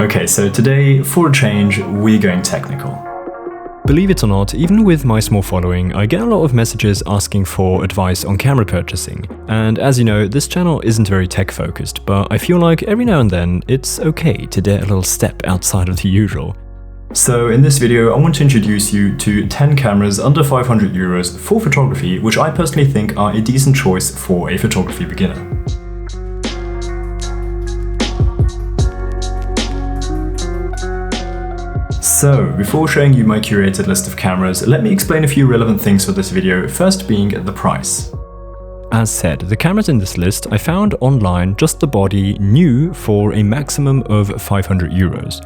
Okay, so today, for a change, we're going technical. Believe it or not, even with my small following, I get a lot of messages asking for advice on camera purchasing. And as you know, this channel isn't very tech focused, but I feel like every now and then it's okay to dare a little step outside of the usual. So in this video, I want to introduce you to 10 cameras under 500 euros for photography, which I personally think are a decent choice for a photography beginner. So, before showing you my curated list of cameras, let me explain a few relevant things for this video, first being the price. As said, the cameras in this list I found online, just the body, new for a maximum of 500 euros.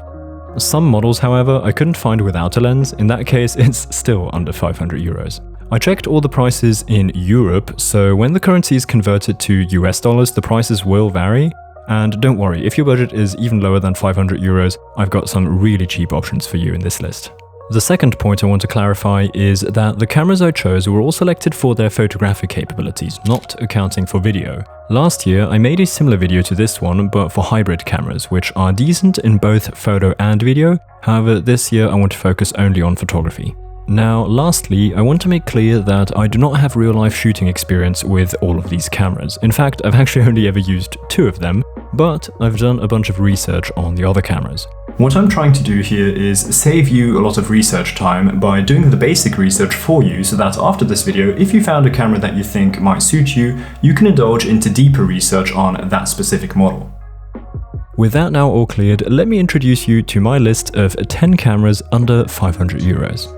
Some models, however, I couldn't find without a lens. In that case, it's still under 500 euros. I checked all the prices in Europe, so when the currency is converted to US dollars, the prices will vary. And don't worry, if your budget is even lower than 500 euros, I've got some really cheap options for you in this list. The second point I want to clarify is that the cameras I chose were all selected for their photographic capabilities, not accounting for video. Last year, I made a similar video to this one, but for hybrid cameras, which are decent in both photo and video. However, this year I want to focus only on photography. Now, lastly, I want to make clear that I do not have real-life shooting experience with all of these cameras. In fact, I've actually only ever used 2 of them, but I've done a bunch of research on the other cameras. What I'm trying to do here is save you a lot of research time by doing the basic research for you, so that after this video, if you found a camera that you think might suit you, you can indulge into deeper research on that specific model. With that now all cleared, let me introduce you to my list of 10 cameras under 500 euros.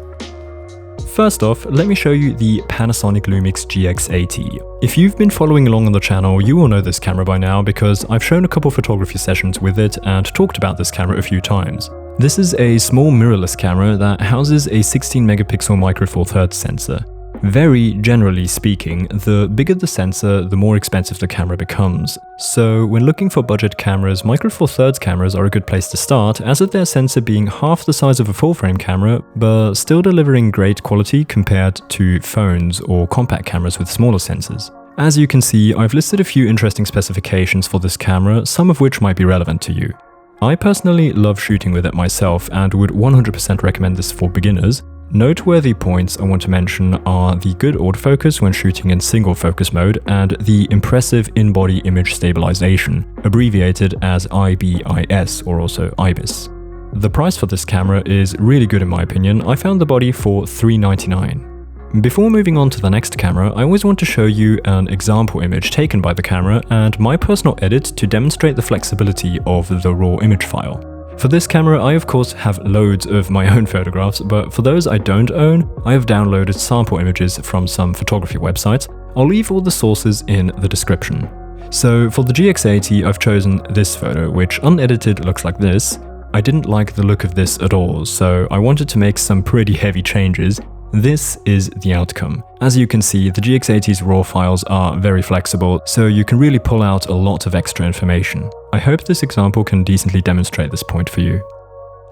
First off, let me show you the Panasonic Lumix GX80. If you've been following along on the channel, you will know this camera by now because I've shown a couple photography sessions with it and talked about this camera a few times. This is a small mirrorless camera that houses a 16 megapixel micro four thirds sensor. Very generally speaking, the bigger the sensor, the more expensive the camera becomes. So when looking for budget cameras, micro four thirds cameras are a good place to start, as with their sensor being half the size of a full frame camera, but still delivering great quality compared to phones or compact cameras with smaller sensors. As you can see, I've listed a few interesting specifications for this camera, some of which might be relevant to you. I personally love shooting with it myself and would 100% recommend this for beginners. Noteworthy points I want to mention are the good autofocus when shooting in single focus mode and the impressive in-body image stabilization, abbreviated as IBIS or also IBIS. The price for this camera is really good in my opinion. I found the body for $399. Before moving on to the next camera, I always want to show you an example image taken by the camera and my personal edit to demonstrate the flexibility of the raw image file. For this camera, I of course have loads of my own photographs, but for those I don't own, I have downloaded sample images from some photography websites. I'll leave all the sources in the description. So for the GX80, I've chosen this photo, which unedited looks like this. I didn't like the look of this at all, so I wanted to make some pretty heavy changes. This is the outcome. As you can see, the GX80's RAW files are very flexible, so you can really pull out a lot of extra information. I hope this example can decently demonstrate this point for you.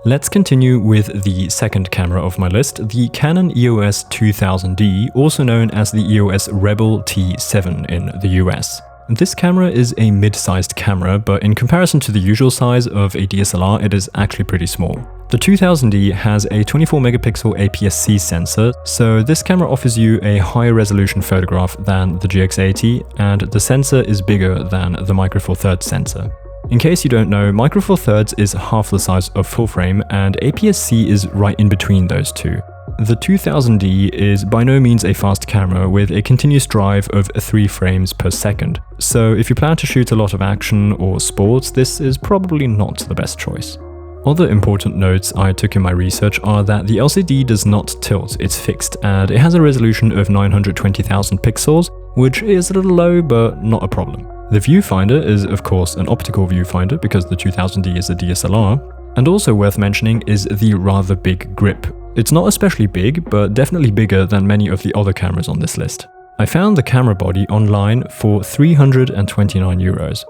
Let's continue with the second camera of my list, the Canon EOS 2000D, also known as the EOS Rebel T7 in the US. This camera is a mid-sized camera, but in comparison to the usual size of a DSLR, it is actually pretty small. The 2000D has a 24 megapixel APS-C sensor, so this camera offers you a higher resolution photograph than the GX80, and the sensor is bigger than the micro four thirds sensor. In case you don't know, micro four thirds is half the size of full frame, and APS-C is right in between those two. The 2000D is by no means a fast camera with a continuous drive of 3 frames per second, so if you plan to shoot a lot of action or sports, this is probably not the best choice. Other important notes I took in my research are that the LCD does not tilt, it's fixed, and it has a resolution of 920,000 pixels, which is a little low but not a problem. The viewfinder is of course an optical viewfinder because the 2000D is a DSLR, and also worth mentioning is the rather big grip. It's not especially big, but definitely bigger than many of the other cameras on this list. I found the camera body online for 329 euros.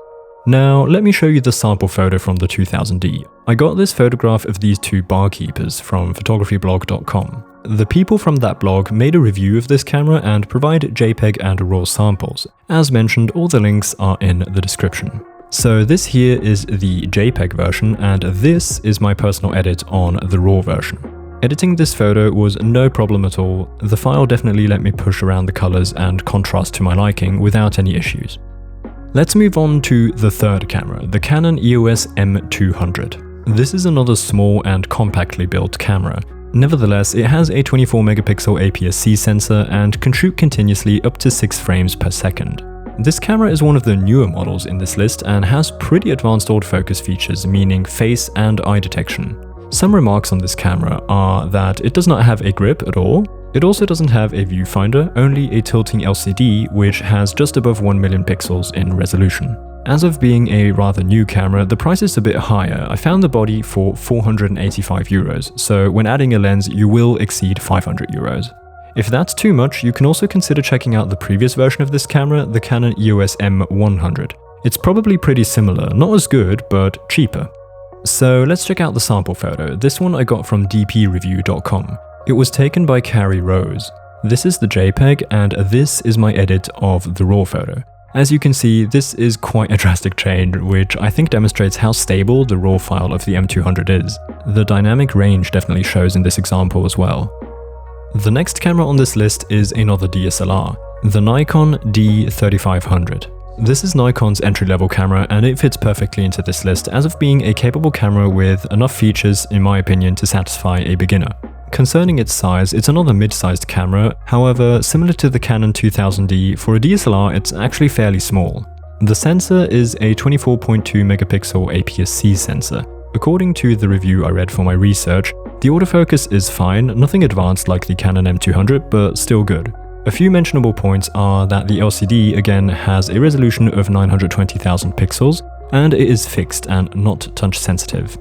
Now, let me show you the sample photo from the 2000D. I got this photograph of these two barkeepers from photographyblog.com. The people from that blog made a review of this camera and provide JPEG and RAW samples. As mentioned, all the links are in the description. So this here is the JPEG version, and this is my personal edit on the RAW version. Editing this photo was no problem at all. The file definitely let me push around the colors and contrast to my liking without any issues. Let's move on to the third camera, the Canon EOS M200. This is another small and compactly built camera. Nevertheless, it has a 24 megapixel APS-C sensor and can shoot continuously up to 6 frames per second. This camera is one of the newer models in this list and has pretty advanced autofocus features, meaning face and eye detection. Some remarks on this camera are that it does not have a grip at all. It also doesn't have a viewfinder, only a tilting LCD which has just above 1 million pixels in resolution. As of being a rather new camera, the price is a bit higher. I found the body for €485, so when adding a lens you will exceed €500. If that's too much, you can also consider checking out the previous version of this camera, the Canon EOS M100. It's probably pretty similar, not as good, but cheaper. So let's check out the sample photo. This one I got from dpreview.com. It was taken by Carrie Rose. This is the JPEG, and this is my edit of the RAW photo. As you can see, this is quite a drastic change, which I think demonstrates how stable the RAW file of the M200 is. The dynamic range definitely shows in this example as well. The next camera on this list is another DSLR, the Nikon D3500. This is Nikon's entry-level camera, and it fits perfectly into this list as of being a capable camera with enough features, in my opinion, to satisfy a beginner. Concerning its size, it's another mid-sized camera, however, similar to the Canon 2000D, for a DSLR it's actually fairly small. The sensor is a 24.2 megapixel APS-C sensor. According to the review I read for my research, the autofocus is fine, nothing advanced like the Canon M200, but still good. A few mentionable points are that the LCD again has a resolution of 920,000 pixels, and it is fixed and not touch sensitive.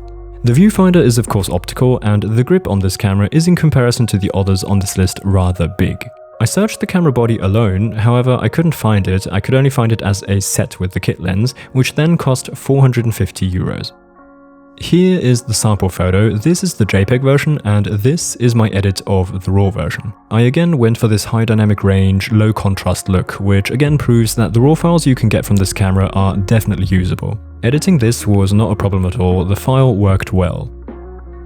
The viewfinder is of course optical, and the grip on this camera is in comparison to the others on this list rather big. I searched the camera body alone, however I couldn't find it. I could only find it as a set with the kit lens, which then cost €450. Here is the sample photo. This is the JPEG version, and this is my edit of the RAW version. I again went for this high dynamic range, low contrast look, which again proves that the RAW files you can get from this camera are definitely usable. Editing this was not a problem at all, the file worked well.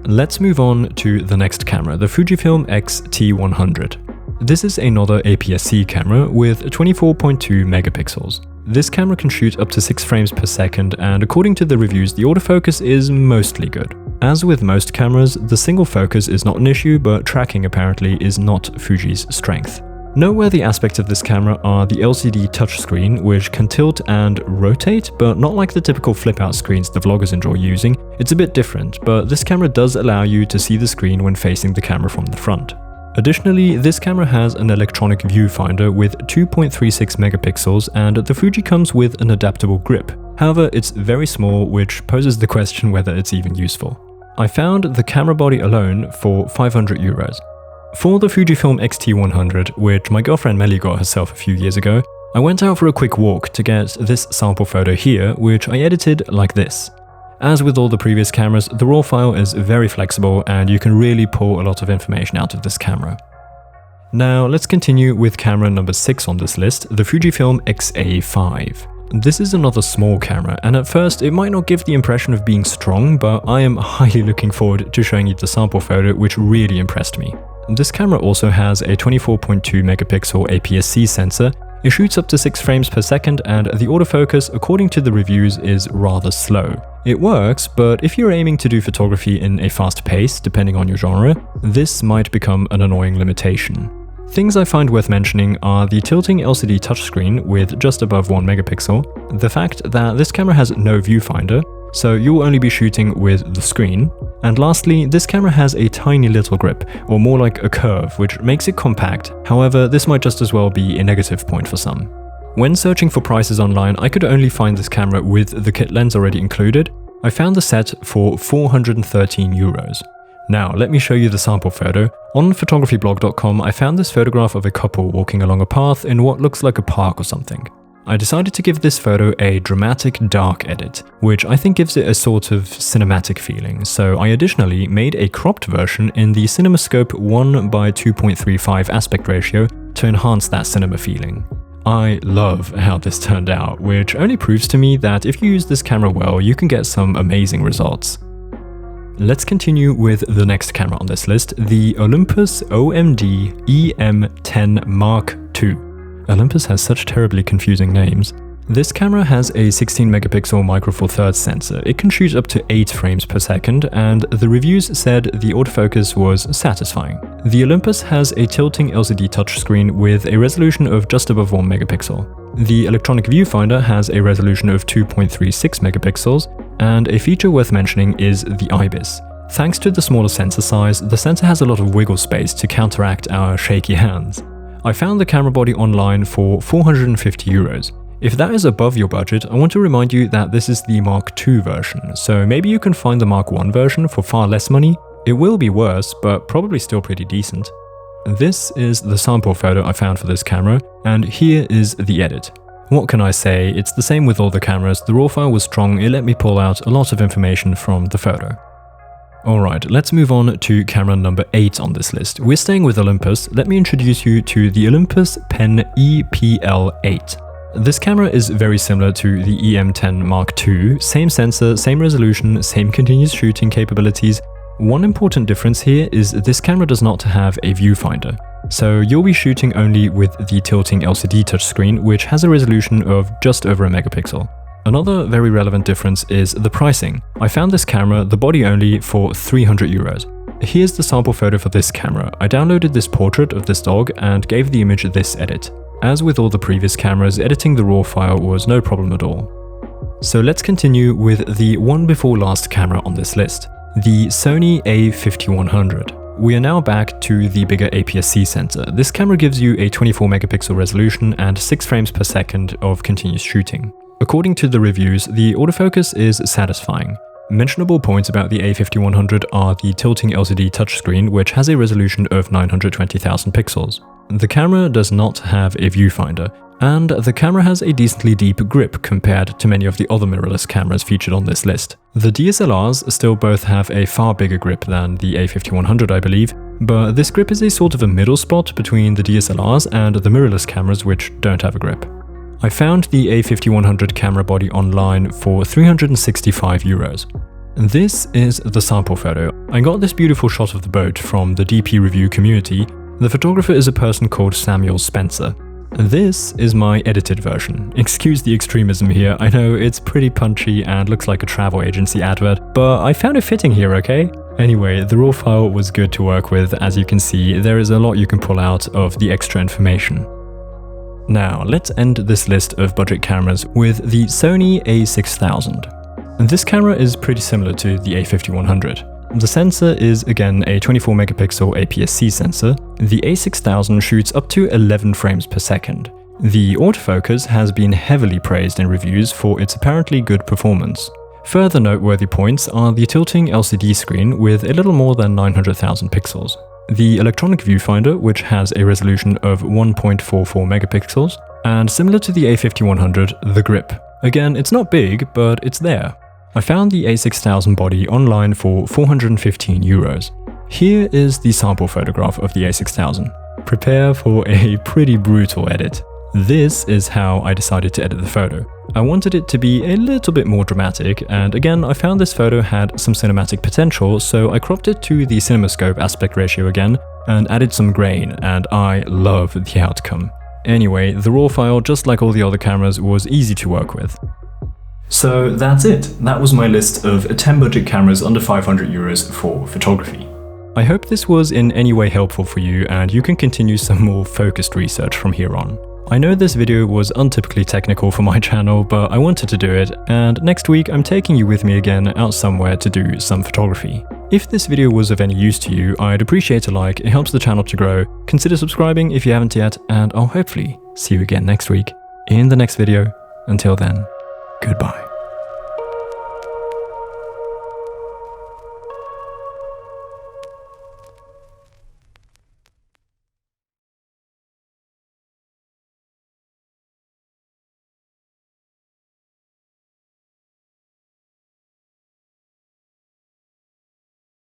Let's move on to the next camera, the Fujifilm XT100. This is another APS-C camera with 24.2 megapixels. This camera can shoot up to 6 frames per second, and according to the reviews, the autofocus is mostly good. As with most cameras, the single focus is not an issue, but tracking apparently is not Fuji's strength. Noteworthy aspects of this camera are the LCD touchscreen, which can tilt and rotate, but not like the typical flip-out screens the vloggers enjoy using. It's a bit different, but this camera does allow you to see the screen when facing the camera from the front. Additionally, this camera has an electronic viewfinder with 2.36 megapixels, and the Fuji comes with an adaptable grip. However, it's very small, which poses the question whether it's even useful. I found the camera body alone for €500. For the Fujifilm XT100, which my girlfriend Melly got herself a few years ago, I went out for a quick walk to get this sample photo here, which I edited like this. As with all the previous cameras, the RAW file is very flexible and you can really pull a lot of information out of this camera. Now let's continue with camera number 6 on this list, the Fujifilm XA5. This is another small camera, and at first it might not give the impression of being strong, but I am highly looking forward to showing you the sample photo, which really impressed me. This camera also has a 24.2 megapixel APS-C sensor. It shoots up to 6 frames per second, and the autofocus, according to the reviews, is rather slow. It works, but if you're aiming to do photography in a fast pace, depending on your genre, this might become an annoying limitation. Things I find worth mentioning are the tilting LCD touchscreen with just above 1 megapixel, the fact that this camera has no viewfinder, so you'll only be shooting with the screen, and lastly, this camera has a tiny little grip, or more like a curve, which makes it compact. However, this might just as well be a negative point for some. When searching for prices online, I could only find this camera with the kit lens already included. I found the set for €413. Now, let me show you the sample photo. On photographyblog.com, I found this photograph of a couple walking along a path in what looks like a park or something. I decided to give this photo a dramatic dark edit, which I think gives it a sort of cinematic feeling, so I additionally made a cropped version in the CinemaScope 1:2.35 aspect ratio to enhance that cinema feeling. I love how this turned out, which only proves to me that if you use this camera well, you can get some amazing results. Let's continue with the next camera on this list, the Olympus OMD EM10 Mark II. Olympus has such terribly confusing names. This camera has a 16 megapixel micro four thirds sensor. It can shoot up to 8 frames per second, and the reviews said the autofocus was satisfying. The Olympus has a tilting LCD touchscreen with a resolution of just above 1 megapixel. The electronic viewfinder has a resolution of 2.36 megapixels, and a feature worth mentioning is the IBIS. Thanks to the smaller sensor size, the sensor has a lot of wiggle space to counteract our shaky hands. I found the camera body online for €450. If that is above your budget, I want to remind you that this is the Mark II version, so maybe you can find the Mark I version for far less money. It will be worse, but probably still pretty decent. This is the sample photo I found for this camera, and here is the edit. What can I say, it's the same with all the cameras. The raw file was strong, it let me pull out a lot of information from the photo. Alright, let's move on to camera number 8 on this list. We're staying with Olympus. Let me introduce you to the Olympus PEN EPL8. This camera is very similar to the EM10 Mark II, same sensor, same resolution, same continuous shooting capabilities. One important difference here is this camera does not have a viewfinder, so you'll be shooting only with the tilting LCD touchscreen, which has a resolution of just over a megapixel. Another very relevant difference is the pricing. I found this camera, the body only, for €300. Here's the sample photo for this camera. I downloaded this portrait of this dog and gave the image this edit. As with all the previous cameras, editing the raw file was no problem at all. So let's continue with the one before last camera on this list, the Sony A5100. We are now back to the bigger APS-C sensor. This camera gives you a 24 megapixel resolution and 6 frames per second of continuous shooting. According to the reviews, the autofocus is satisfying. Mentionable points about the A5100 are the tilting LCD touchscreen, which has a resolution of 920,000 pixels. The camera does not have a viewfinder, and the camera has a decently deep grip compared to many of the other mirrorless cameras featured on this list. The DSLRs still both have a far bigger grip than the A5100, I believe, but this grip is a sort of a middle spot between the DSLRs and the mirrorless cameras which don't have a grip. I found the A5100 camera body online for €365. This is the sample photo. I got this beautiful shot of the boat from the DP review community. The photographer is a person called Samuel Spencer. This is my edited version. Excuse the extremism here, I know it's pretty punchy and looks like a travel agency advert, but I found it fitting here, okay? Anyway, the raw file was good to work with. As you can see, there is a lot you can pull out of the extra information. Now, let's end this list of budget cameras with the Sony A6000. This camera is pretty similar to the A5100. The sensor is again a 24 megapixel APS-C sensor. The A6000 shoots up to 11 frames per second. The autofocus has been heavily praised in reviews for its apparently good performance. Further noteworthy points are the tilting LCD screen with a little more than 900,000 pixels. The electronic viewfinder, which has a resolution of 1.44 megapixels, and similar to the A5100, the grip. Again, it's not big, but it's there. I found the A6000 body online for €415. Here is the sample photograph of the A6000. Prepare for a pretty brutal edit. This is how I decided to edit the photo. I wanted it to be a little bit more dramatic, and again I found this photo had some cinematic potential, so I cropped it to the CinemaScope aspect ratio again and added some grain, and I love the outcome. Anyway, the raw file, just like all the other cameras, was easy to work with. So that's it. That was my list of 10 budget cameras under €500 for photography. I hope this was in any way helpful for you and you can continue some more focused research from here on. I know this video was untypically technical for my channel, but I wanted to do it, and next week I'm taking you with me again out somewhere to do some photography. If this video was of any use to you, I'd appreciate a like, it helps the channel to grow. Consider subscribing if you haven't yet, and I'll hopefully see you again next week in the next video. Until then, goodbye.